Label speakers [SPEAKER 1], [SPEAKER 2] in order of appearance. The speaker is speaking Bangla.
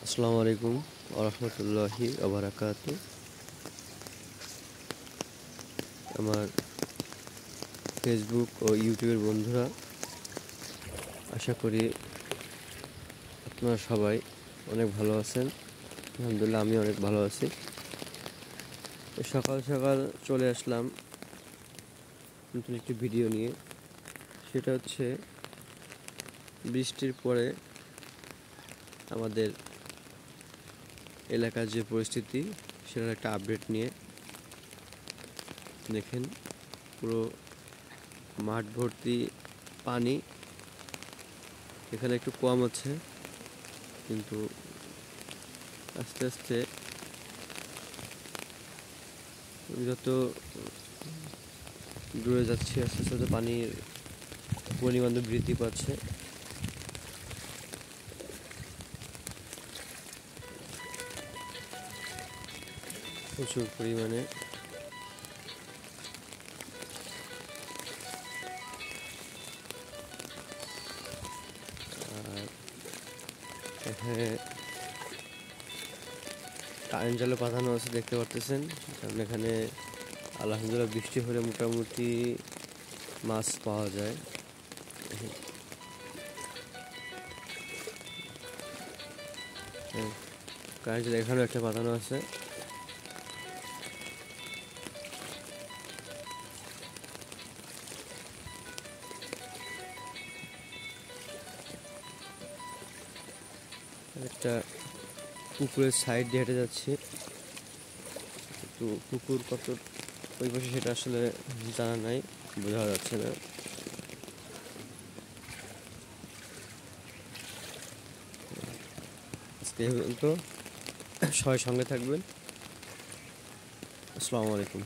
[SPEAKER 1] আসসালামু আলাইকুম ওয়া রাহমাতুল্লাহি ওয়া বারাকাতুহু। আমার ফেসবুক ও ইউটিউবের বন্ধুরা, আশা করি আপনারা সবাই অনেক ভালো আছেন। আলহামদুলিল্লাহ, আমি অনেক ভালো আছি। সকাল সকাল চলে আসলাম নতুন একটি ভিডিও নিয়ে। সেটা হচ্ছে বৃষ্টির পরে আমাদের এলাকার যে পরিস্থিতি, সেটার একটা আপডেট নিয়ে। দেখেন, পুরো মাঠ ভর্তি পানি। এখানে একটু কম আছে, কিন্তু আস্তে আস্তে যত দূরে যাচ্ছি, আস্তে আস্তে পানির পরিমাণ বৃদ্ধি পাচ্ছে। প্রচুর পরিমাণে। আর এখানে কারেন্ট জালে পাঠানো আছে, দেখতে পারতেছেন। কারণ এখানে আলহামদুলিল্লাহ বৃষ্টি হলে মোটামুটি মাছ পাওয়া যায়। কারেন্ট জালে এখানেও একটা পাঠানো আছে। একটা পুকুরের সাইড দিয়ে হেঁটে যাচ্ছি, তো পুকুর কত ওই পাশে সেটা আসলে জানা নাই, বোঝা যাচ্ছে না। আজকে এই পর্যন্ত, সবাই সঙ্গে থাকবেন। আসসালামু আলাইকুম।